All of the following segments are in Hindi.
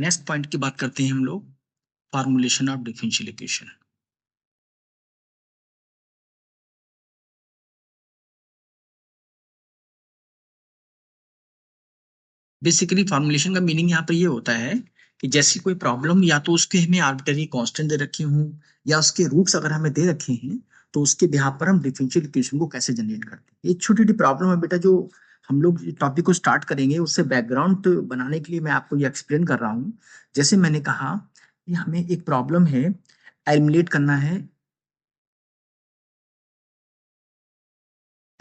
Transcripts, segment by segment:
नेक्स्ट पॉइंट की बात करते हैं हम लोग, formulation of differential equation. Basically formulation का मीनिंग यहाँ पर ये होता है कि जैसी कोई प्रॉब्लम या तो उसके हमें आर्बिट्ररी कांस्टेंट दे रखे हों या उसके रूट्स अगर हमें दे रखे हैं तो उसके बिहाफ पर हम डिफरेंशियल इक्वेशन को कैसे जनरेट करते हैं। एक छोटी छोटी प्रॉब्लम है बेटा, जो हम लोग टॉपिक को स्टार्ट करेंगे उससे बैकग्राउंड बनाने के लिए मैं आपको ये एक्सप्लेन कर रहा हूँ। जैसे मैंने कहा कि हमें एक प्रॉब्लम है, एलिमिनेट करना है,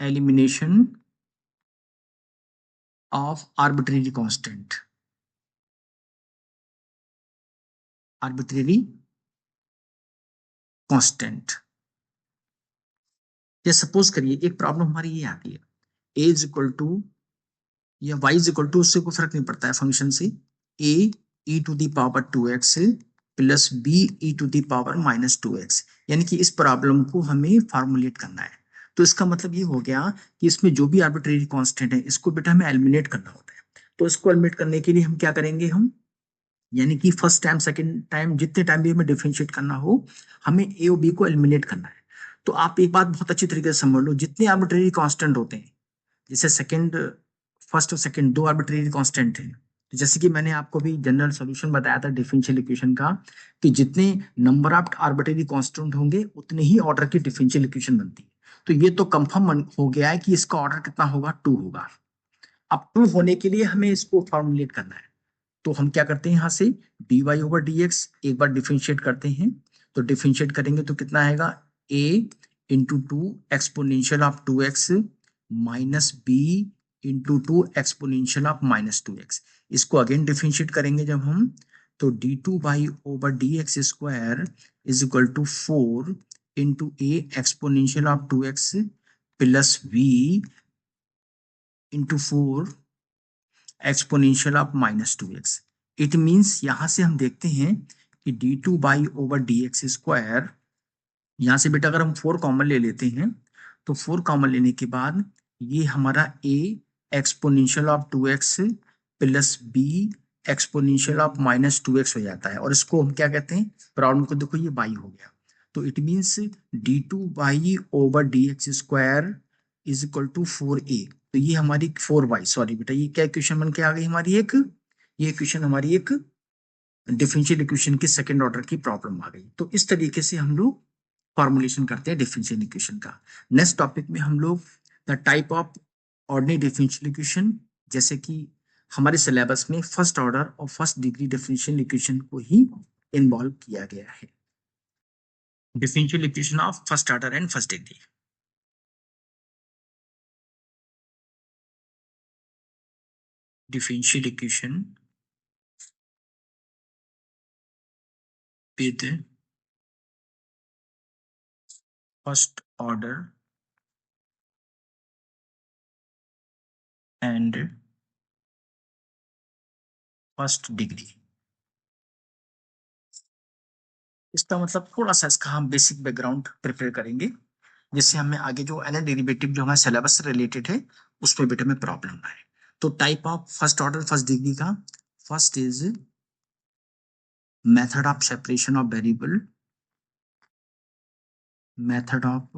elimination of arbitrary constant, arbitrary constant. ये सपोज करिए एक प्रॉब्लम हमारी ये आती है, a इज इक्वल टू या y इज इक्वल टू, उससे कोई फर्क नहीं पड़ता है फंक्शन से, a e to the power 2x plus b e to the power minus 2x। यानी कि इस प्रॉब्लम को हमें फॉर्मुलेट करना है। तो इसका मतलब ये हो गया कि इसमें जो भी आर्बिट्रेरी कांस्टेंट है इसको बेटा हमें एलिमिनेट करना होता है। तो इसको एलिमिनेट करने के लिए हम क्या करेंगे, हम यानी कि फर्स्ट टाइम सेकंड टाइम जितने टाइम भी हमें डिफरेंशिएट करना हो हमें ए और बी को एलिमिनेट करना है। तो आप एक बात बहुत अच्छी तरीके से समझ लो, जितने आर्बिट्रेरी कांस्टेंट होते हैं, जैसे सेकंड फर्स्ट और सेकंड दो आर्बिट्रेरी कांस्टेंट हैं, तो जैसे कि मैंने आपको भी जनरल सॉल्यूशन बताया था डिफरेंशियल इक्वेशन का कि जितने नंबर ऑफ आर्बिट्रेरी कांस्टेंट होंगे उतने ही ऑर्डर की डिफरेंशियल इक्वेशन बनती है। तो ये तो कंफर्म हो गया है कि इसका ऑर्डर कितना होगा, 2 होगा। अब 2 होने के लिए हमें इसको फॉर्मुलेट करना है। तो हम क्या करते हैं, यहां से dy ओवर dx एक बार डिफरेंशिएट करते हैं। तो डिफरेंशिएट करेंगे तो कितना आएगा, a into 2 exponential of 2x minus b into 2 exponential of minus 2x। इसको अगेन डिफरेंशिएट करेंगे जब हम, तो d2y over dx square is equal to 4 into a exponential of 2x plus v into 4 exponential of minus 2x। It means यहां से हम देखते हैं कि d2 ओवर dx स्क्वायर, यहां से बेटा अगर हम 4 कॉमन ले लेते हैं तो 4 कॉमन लेने के बाद ये हमारा a exponential of 2x plus b exponential of minus 2x हो जाता है। और इसको हम क्या कहते हैं, प्रॉब्लम को देखो ये y हो गया। तो it means d2 over dx square is equal to 4a। तो ये हमारी 4y, सॉरी बेटा ये क्या इक्वेशन बन के आ गई हमारी, एक ये इक्वेशन हमारी एक डिफरेंशियल इक्वेशन की सेकंड ऑर्डर की प्रॉब्लम आ गई। तो इस तरीके से हम लोग फॉर्मुलेशन करते हैं डिफरेंशियल इक्वेशन का। नेक्स्ट टॉपिक में हम लोग the type of ordinary differential equation, जैसे कि हमारे सिलेबस में फर्स्ट ऑर्डर और फर्स्ट डिग्री डिफरेंशियल इक्वेशन को ही इन्वॉल्व किया गया है। Differential equation of first order and first degree. differential equation with first order and first degree. इसका मतलब थोड़ा सा इसका हम बेसिक बैकग्राउंड प्रिपेयर करेंगे, जिससे हमें आगे जो एनर डेरिवेटिव जो हमारे सिलेबस से रिलेटेड है उसमें बेटे में प्रॉब्लम ना है। तो type of first order first degree का, first is method of separation of variable, method of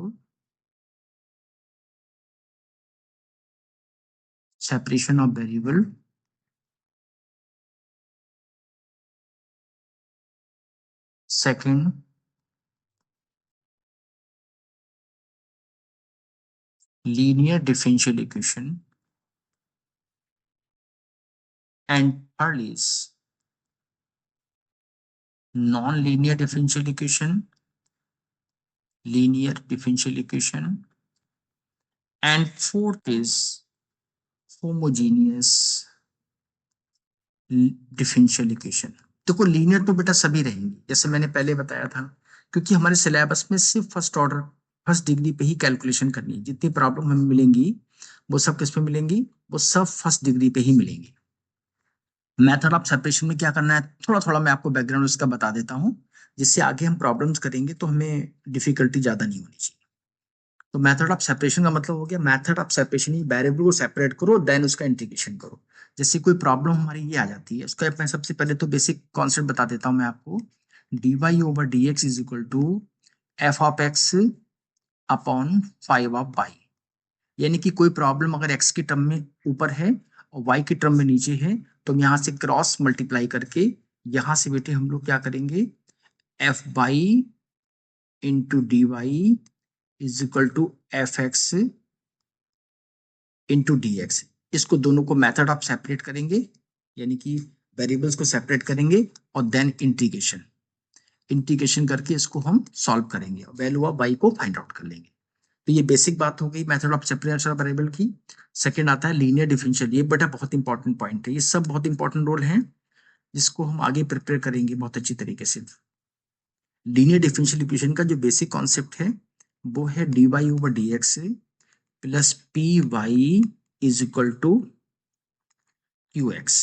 separation of variable. Second linear differential equation and third is non-linear differential equation, linear differential equation, and fourth is homogeneous differential equation। देखो लीनियर तो बेटा सभी रहेंगी जैसे मैंने पहले बताया था, क्योंकि हमारे सिलेबस में सिर्फ फर्स्ट ऑर्डर फर्स्ट डिग्री पे ही कैलकुलेशन करनी है। जितनी प्रॉब्लम हमें मिलेंगी वो सब किस पे मिलेंगी, वो सब फर्स्ट डिग्री पे ही मिलेंगी। मेथड ऑफ सेपरेशन में क्या करना है, थोड़ा थोड़ा मैं आपको बैकग्राउंड उसका बता देता हूँ, जिससे आगे हम प्रॉब्लम्स करेंगे तो हमें डिफिकल्टी ज्यादा नहीं होनी चाहिए। तो मेथड ऑफ सेपरेशन का मतलब हो गया, method of separation he variable को सेपरेट करो देन उसका इंटीग्रेशन करो। जैसे कोई प्रॉब्लम हमारी ये आ जाती है, उसका मैं सबसे पहले तो बेसिक कॉन्सेप्ट बता देता हूँ मैं आपको। dy over dx is equal to F of X upon 5 of Y. यानी कि कोई प्रॉब्लम अगर एक्स की टर्म में ऊपर है और वाई की टर्म में नीचे है, तो हम यहाँ से क्रॉस मल्टीप्लाई करके यहाँ से बेटे हम लोग क्या करेंगे, F Y into D Y is equal to F X into D X. इसको दोनों को मेथड ऑफ सेपरेट करेंगे, यानी कि वेरिएबल्स को सेपरेट करेंगे और देन इंटीग्रेशन करके इसको हम सॉल्व करेंगे, वैल्यू ऑफ वाई को फाइंड आउट कर लेंगे। तो ये बेसिक बात हो गई method of separation of variable की। सेकंड आता है लीनियर डिफरेंशियल। ये बेटा बहुत इंपॉर्टेंट पॉइंट है, ये सब बहुत इंपॉर्टेंट रोल है जिसको हम आगे प्रिपेयर करेंगे बहुत अच्छी तरीके से। लीनियर डिफरेंशियल इक्वेशन का जो बेसिक कॉन्सेप्ट है वो है dy over dx plus P Y is equal to Q X.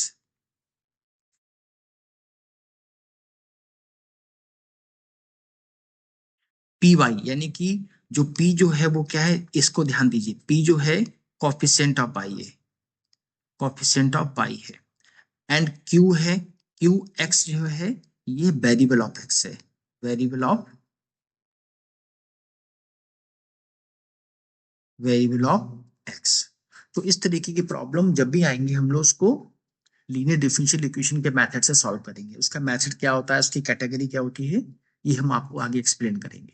P Y यानी कि जो p जो है वो क्या है, इसको ध्यान दीजिए, p जो है कोफिशिएंट ऑफ y है, कोफिशिएंट ऑफ y है। एंड q है, क्यू एक्स जो है ये वेरिएबल ऑफ x है, वेरिएबल ऑफ x। तो इस तरीके की प्रॉब्लम जब भी आएंगी हम लोग उसको लीनियर डिफरेंशियल इक्वेशन के मेथड से सॉल्व करेंगे। उसका मेथड क्या होता है, उसकी कैटेगरी क्या होती है, ये हम आपको आगे एक्सप्लेन करेंगे।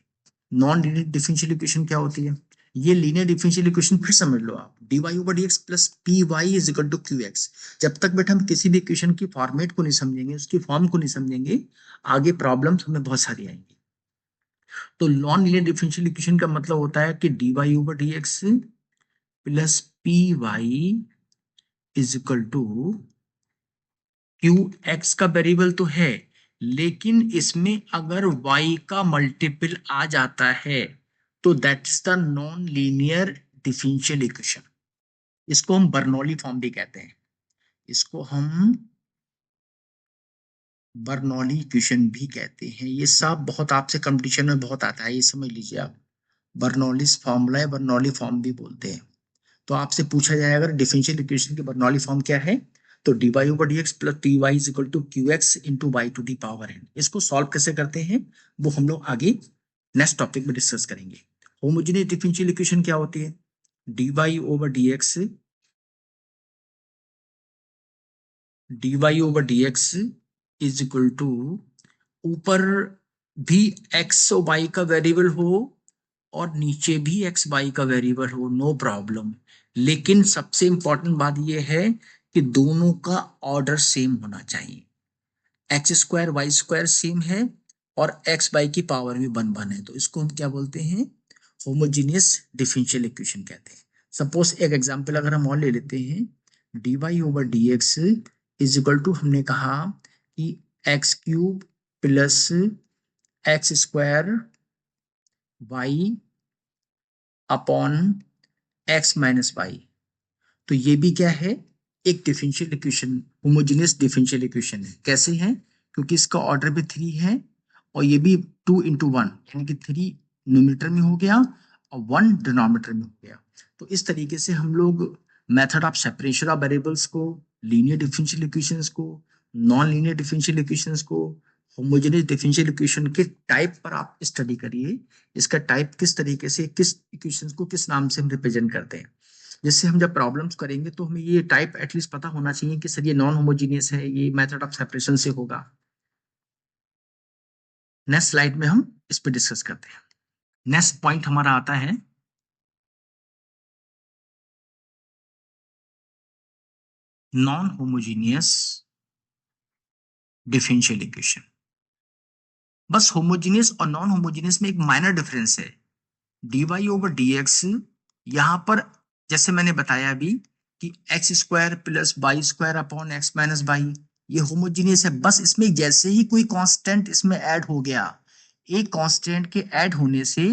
नॉन लीनियर डिफरेंशियल इक्वेशन क्या होती है, ये लीनियर डिफरेंशियल इक्वेशन फिर समझ लो आप, dy over dx plus P Y is equal to Q X. जब तक बेटा हम किसी भी इक्वेशन की फॉर्मेट को नहीं समझेंगे, उसकी फॉर्म को नहीं समझेंगे, आगे प्रॉब्लम्स हमें बहुत सारी आएंगी। तो नॉन लीनियर डिफरेंशियल इक्वेशन का मतलब होता है कि dy over dx plus P Y is equal to Q X का वेरिएबल तो है, लेकिन इसमें अगर y का मल्टीपल आ जाता है तो that's the non linear differential equation. इसको हम बर्नौली फॉर्म भी कहते हैं, इसको हम बर्नौली इक्वेशन भी कहते हैं। ये सब बहुत आपसे कंपटीशन में बहुत आता है, ये समझ लीजिए आप। बर्नौलीज फॉर्मूला है, बर्नौली फॉर्म भी बोलते हैं। तो आपसे पूछा जाए अगर डिफरेंशियल इक्वेशन की बर्नौली फॉर्म क्या है, तो dy over dx plus P Y is equal to Q X into Y to the power n। इसको सॉल्व कैसे करते हैं वो हम लोग आगे नेक्स्ट टॉपिक में डिस्कस करेंगे। होमोजेनियस डिफरेंशियल इक्वेशन क्या होती है, dy over dx is equal to, ऊपर भी x और y का वेरिएबल हो और नीचे भी x y का वेरिएबल हो, नो प्रॉब्लम। लेकिन सबसे इंपॉर्टेंट बात यह है कि दोनों का ऑर्डर सेम होना चाहिए। X square Y square same है और एक्स वाई की पावर भी 1 है, तो इसको हम क्या बोलते हैं, होमोजीनियस डिफरेंशियल इक्वेशन कहते हैं। सपोज एक एग्जांपल अगर हम और ले लेते हैं, dy over dx is equal to, हमने कहा कि x cube plus x square y upon x minus y. तो ये भी क्या है, एक differential equation, homogeneous differential equation है। कैसे है, क्योंकि इसका ऑर्डर भी 3 है और ये भी 2 इंटू 1, यानी कि 3 न्यूमरेटर में हो गया और 1 डिनोमिनेटर में हो गया। तो इस तरीके से हम लोग method of separation of variables को, लीनियर डिफरेंशियल इक्वेशंस को, नॉन लीनियर डिफरेंशियल इक्वेशंस को, होमोजेनियस डिफरेंशियल इक्वेशन के टाइप पर आप स्टडी करिए। इसका टाइप किस तरीके से, किस इक्वेशंस को किस नाम से हम रिप्रेजेंट करते हैं। जिससे हम जब प्रॉब्लम्स करेंगे तो हमें ये टाइप एटलीस्ट पता होना चाहिए कि सर ये नॉन होमोजीनियस है, ये मेथड ऑफ सेपरेशन से होगा। नेक्स्ट स्लाइड में हम इस पे डिस्कस करते हैं। नेक्स्ट पॉइंट हमारा आता है नॉन होमोजीनियस डिफरेंशियल इक्वेशन। बस होमोजीनियस और नॉन होमोजीनियस में एक माइनर डिफरेंस है, dy ओवर dx यहां पर जैसे मैंने बताया अभी कि x square plus y square upon x minus y, ये होमोजीनियस है। बस इसमें जैसे ही कोई कांस्टेंट इसमें ऐड हो गया, एक कांस्टेंट के ऐड होने से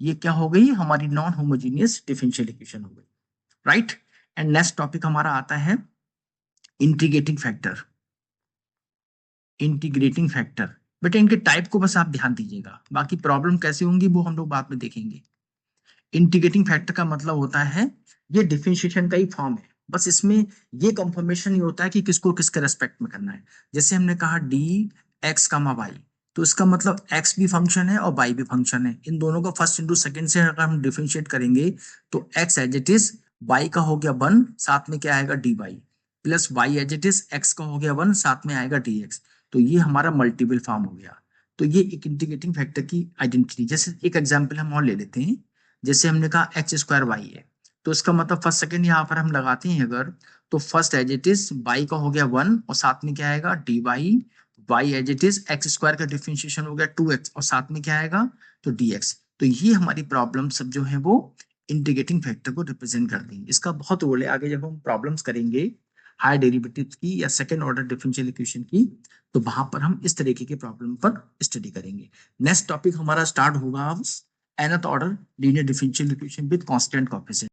ये क्या हो गई, हमारी नॉन होमोजीनियस डिफरेंशियल इक्वेशन हो गई, राइट। एंड नेक्स्ट टॉपिक हमारा आता है इंटीग्रेटिंग फैक्टर। इंटीग्रेटिंग फैक्टर बेटा इनके टाइप को बस आप ध्यान दीजिएगा, बाकी प्रॉब्लम कैसे होंगी वो हम लोग बाद में देखेंगे। इंटीग्रेटिंग फैक्टर का मतलब होता है, ये डिफरेंशिएशन का ही फॉर्म है, बस इसमें ये कंफर्मेशन ये होता है कि किसको किसके रेस्पेक्ट में करना है। जैसे हमने कहा डी एक्स कामा वाई, तो इसका मतलब एक्स भी फंक्शन है और वाई भी फंक्शन है। इन दोनों को फर्स्ट इंटू सेकंड से अगर हम डिफरेंशिएट करेंगे तो x as it is y का हो गया 1, साथ में क्या आएगा d y, plus y as it is x का हो गया 1, साथ में आएगा डी एक्स। तो ये हमारा मल्टीपल फॉर्म हो गया। तो ये एक इंटीग्रेटिंग फैक्टर की आइडेंटिटी। जैसे एक एग्जाम्पल हम और ले लेते हैं, जैसे हमने कहा एक्स स्क्वायर वाई है, तो इसका मतलब फर्स्ट सेकंड यहाँ पर हम लगाते हैं अगर, तो first as it is y का हो गया 1 और साथ में क्या आएगा d y, y as it is x square का डिफरेंशिएशन हो गया 2x और साथ में क्या आएगा तो dx। तो ये हमारी प्रॉब्लम सब जो है वो इंटीग्रेटिंग फैक्टर को रिप्रेजेंट करती है। इसका बहुत रोल है आगे जब हम प्रॉब्लम्स करेंगे हायर डेरिवेटिव्स की या सेकंड ऑर्डर डिफरेंशियल इक्वेशन की, तो वहां पर हम इस तरीके के प्रॉब्लम पर स्टडी करेंगे। नेक्स्ट टॉपिक हमारा स्टार्ट होगा अब nth order linear differential equation with constant coefficient.